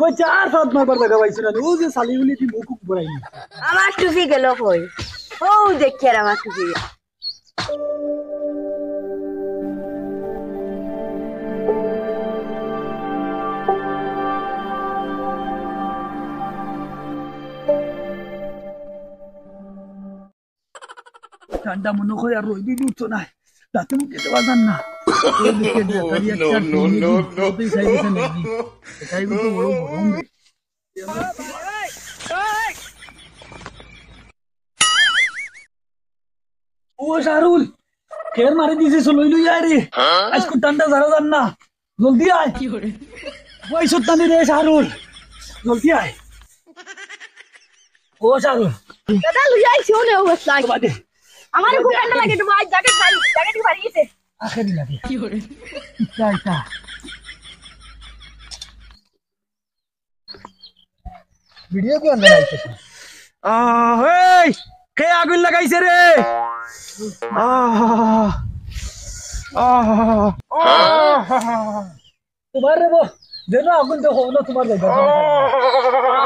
ওই চার সাত মারবার দেখা পাইছ না ও যে সালিগুলি দি মুখ বড়াই আমার টুপি গেল কই ও দেখি আর আমার টুপি ঠান্ডা মনে হয় আর রইবি উঠতো না তাতে মুখে দেওয়া যান না ও শাহরুল খের মারি দিছিস লই লই আয় রে আজকে ঠান্ডা যারা যান না জলদি আয় ওই সত্তানি রে শাহরুল জলদি আয় ও শাহরুল দাদা লই আইছি ওনে অবস্থা আমার খুব ঠান্ডা লাগে তো ভাই জ্যাকেট ভারী গেছে আখেরি লাগে কি করে ইটা ভিডিও কি আনতে আইছিস এই কে আগুন লাগাইছে রে তোমার রে যেন আগুন দেখো না তোমার জায়গা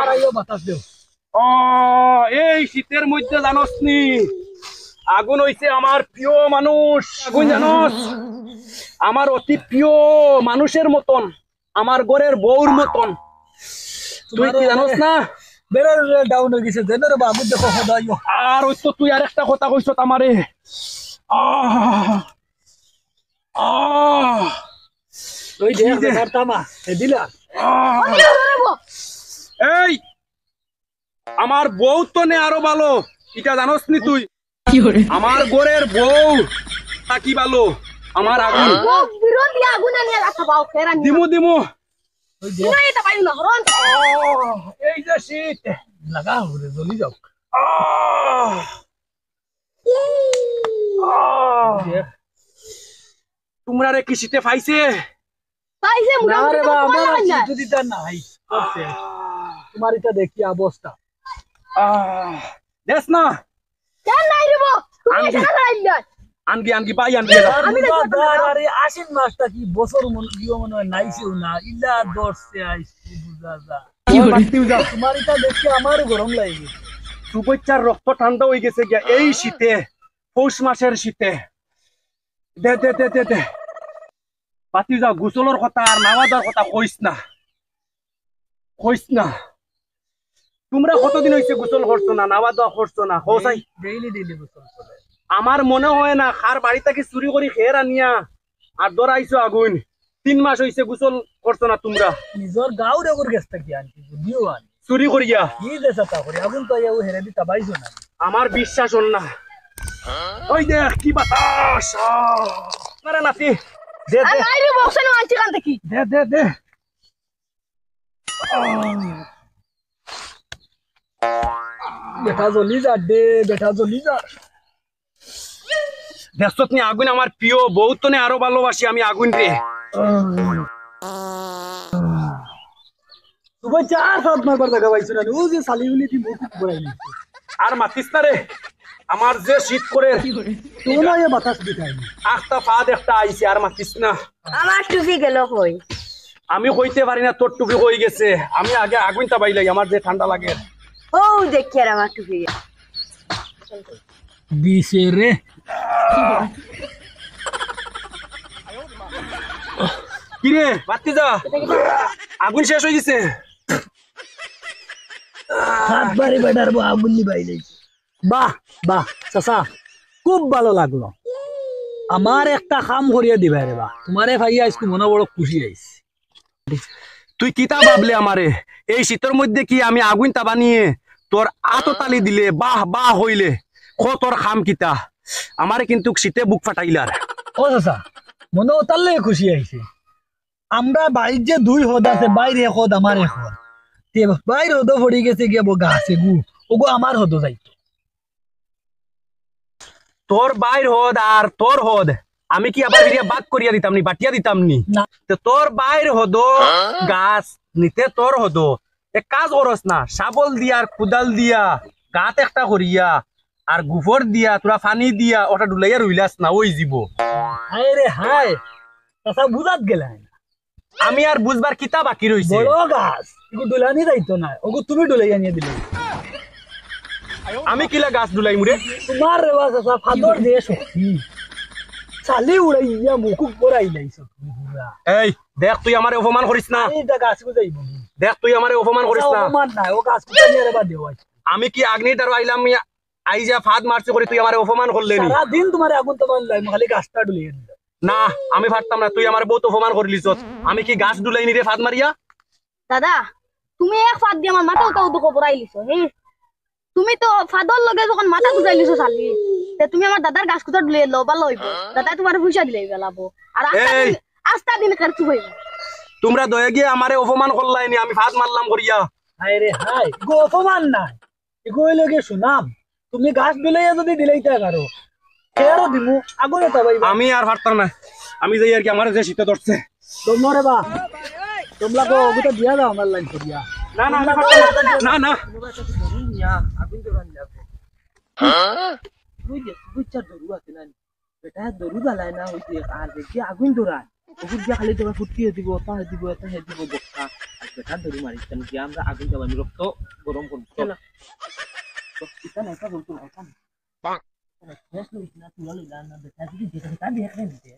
আর আইও বাতাস দেও এই শীতের মধ্যে জানোস নি আগুন হইছে আমার প্রিয় মানুষ আগুন জানোস আমার অতি প্রিয় মানুষের মতন আমার ঘরের বউর মতন তুই কি জানোস না বেড়ার ডাউন হয়ে গেছে যেন রে আগুন দেখো হদাইও আর ওই তো তুই আরেকটা কথা কইছ আমারে ওই যে তামা দিলা এই আমার বউ তো নে আরো ভালো এটা জানোস নি তুই আমার ঘরের বউ কি ভালো আমার আগুন বিরোধী আগুন নিয়ে রাখা বাও ফেরা দিমু দিমু ওই যে না এটা পাইল না হরন এই যে শীত লাগাও রে জ্বলি যাও তোমরা রে কি শীতে পাইছে পাইছে না মুড়া রে বা আমার না শীত দিতা নাই করছে তোমার এটা দেখি অবস্থা দেখ না কেন নাই রে বো তুমি এখানে দাঁড়াইল আনগি আনগি পাই আনগি আরে আশ্বিন মাসটা কি বছর মনে হয় নাইছেও না ইলা দর্শে আইছি বুঝা যা তোমার এটা দেখি আমারও গরম লাগে গেছে শুভেচ্ছার রক্ত ঠান্ডা হয়ে গেছে গিয়া এই শীতে পৌষ মাসের শীতে দে দে দে দে দে পাতি যা গোসলের কথা আর নামাজের কথা কইস না তোমরা কতদিন হয়েছে গোসল করছো না নামাজ করছো না হোসাই ডেইলি গোসল চলে আমার মনে হয় না খার বাড়ি থেকে চুরি করে খেয়ে আনিয়া আর ধরাইছো আগুন 3 মাস হয়েছে গোসল করছো না তোমরা নিজর গাঁও রেগর গেছটা কি আনছি যদিও আনি চুরি করিয়া কি দেশা তা করে আগুন তো ইয়া হেরে দিতা বাইছো না আমার বিশ্বাস হল না ওই দেখ কি বাতাস আরে নাতি দে দে নাই রে বো ওখানে আনছি কান দেখি দে দে দে বেটা জ্বলি যা দেখছত নি আগুন আমার প্রিয় বউ তো আরো ভালোবাসি আমি আগুন রে তুই চার সাত মারবার দেখা পাইছ না ও যে সালিগুলি দি মুখ বড়াই আর মাতিস না রে আমার যে শীত করে তুই না এ বাতাস দিতাই আখটা ফাদ একটা আইছে আর মাতিস না আমার টুপি গেল কই আমি কইতে পারি না তোর টুপি হয়ে গেছে আমি আগে আগুনটা বাইলাই আমার যে ঠান্ডা লাগে ও দেখি আর আমার টুপি দিছে রে কিরে বাতি যা আগুন শেষ হয়ে গেছে সাতবারে বেটার আগুন নিবাই লাইছে বাহ চাচা খুব ভালো লাগলো আমার একটা কাম করিয়া দিবা রে বা তোমারে ভাই আজকে মনে বড় খুশি আইছে তুই কিতা ভাবলে আমারে এই শীতের মধ্যে কি আমি আগুনটা বানিয়ে তোর আততালি দিলে বাহ হইলে তোর খাম কিতা আমারে কিন্তু শীতে বুক ফাটাইলার ও চাচা মনে তার লাগে খুশি আইছে আমরা বাড়ির যে 2 হদ আছে বাইরে হদ আমার হদ বাইরে হদ পড়ে গেছে গিয়ে গাছে ওগো আমার হদ যাইতো তোর বাইর হদ আর তোর হদ আমি কি আবার বাদ করিয়া দিতাম নি বাটিয়া দিতাম নি তোর বাইর হদ গাছ নিতে তোর হদ এক কাজ করস না শাবল দিয়া আর কুদাল দিয়া গাত একটা করিয়া আর গোবর দিয়া তোরা পানি দিয়া ওটা ডুলাইয়া রইলাস না ওই জীব হায় রে হায় চাচা বুঝাত গেলা আমি আর বুঝবার কিতা বাকি রইছে বড় গাছ এগু ডুলানি যাইতো না ওগু তুমি ডুলাই আনিয়ে দিলে আমি কিলা গাছ দুলাই মুরে তোমার রেওয়াজ আছে ফাদর দিয়ে শক্তি চালি উড়াইয়া মুখ পড়াই লাইছো তুমি পুরা এই দেখ তুই আমারে অপমান করিস না এইটা গাছ গুজাইব দেখ তুই আমারে অপমান করিস না অপমান নাই ও গাছ গুজাই নিয়ে রেবা দেওয়া আমি কি আগ্নিটার আইলাম আই যা ফাদ মারছে করে তুই আমারে অপমান করলে নি সারা দিন তোমার আগুন তোমার লাই খালি গাছটা ডুলিয়ে দিল না আমি পারতাম না তুই আমারে বহুত অপমান করলিস আমি কি গাছ দুলাই নি রে ফাদ মারিয়া দাদা তুমি এক ফাদ দিয়ে আমার মাথা উঠা উঠো পড়াই লিছো হে তুমি তো ফাদর লগে যখন মাথা গুজাই লিছো চালি তে তুমি আমার দাদার গাছ কুতা ডুলিয়ে লবা লইব দাদা তোমার পয়সা দিলেই বেলাবো আর এই। আস্তা দিন খরচ হইব তোমরা দয়ে গিয়ে আমারে অপমান করলাই নি আমি ফাদ মারলাম করিয়া হায় রে হায় গো অপমান নাই এগো লগে শুনাম তুমি গাছ ডুলাইয়া যদি দিলাইতে পারো কেরো দিমু আগুনে তাবাইবা আমি আর পারতাম না আমি যাই আর কি আমার যে শীতে ধরছে তোমরা রে বা তোমরা গো ওগুতো দিয়া দাও আমার লাইন করিয়া না না আমি পারতাম না। না না আগুন ধরান যাবো বুঝে বুঝছা দরু আছে না বেটা দরু জ্বালায় না হইতে আর দেখি আগুন ধরান ওগুলো দিয়ে খালি তোরা ফুটিয়ে দিব তা দিব এটা হে দিব বক্কা আর বেটা দরু মারিস কেন কি আমরা আগুন জ্বালানি রক্ত গরম করব চল এটা না এটা বলতো এটা না শেষ লইছ না তুই লইলা না বেটা যদি যেটা দিয়ে খেয়ে নিতে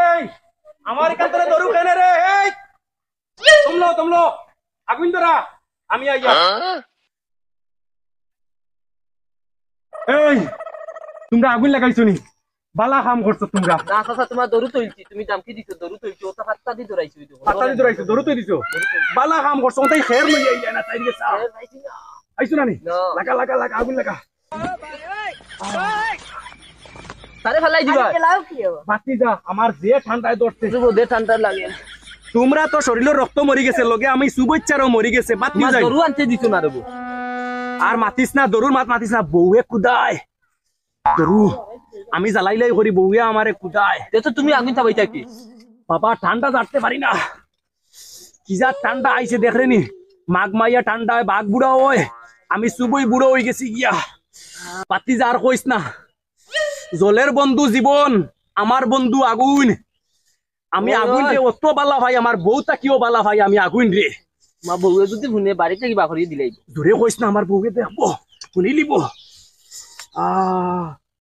এই আমার কাতরে ধরু কেনে রে এই তোমলো আগুন ধরা আমি আইয়া এই তোমরা আগুন লাগাইছো নি বালা কাম করছো তোমরা না চাচা তোমার দরু তৈলছি তুমি দামকি দিছো দরু তৈলছি ওটা হাতটা দি ধরাইছো পাতা দি ধরাইছো ধরু তুই দিছো বালা কাম করছো তাই খের লই আইলা না তাই গেছা আইছো না নি লাগা লাগা লাগা আগুন লাগা তারে ফেলাই দিবা লাও কি হবে বাতি যা আমার যে ঠান্ডায় ধরছে দে ঠান্ডা লাগে তোমরা তো শরীরের রক্ত মরি গেছে লগে আমি শুভেচ্ছারও মরি গেছে বাতি তোমার যাই দরু আনতে দিছো না দেবো আর মাতিস না দরুর মাত মাতিস না বউয়ে কুদায় দরু আমি জ্বালাইলাই করি বউয়ে আমারে কুদায় তে তো তুমি আগুন থাবাই থাকি বাবা ঠান্ডা জানতে পারি না কি যা ঠান্ডা আইছে দেখলে নি মাঘ মাইয়া ঠান্ডায় বাঘ বুড়া হয় আমি শুভই বুড়ো হয়ে গেছি গিয়া পাতি যার কইস না জলের বন্ধু জীবন আমার বন্ধু আগুন আমি আগুন রে অত বালা ভাই আমার বউ তাকিও বালা ভাই আমি আগুন রে মা বউয়ে যদি ভুনে বাড়িতে কিবা করিয়ে দিলাই দূরে কইস না আমার বউকে দেখবো শুনি লিব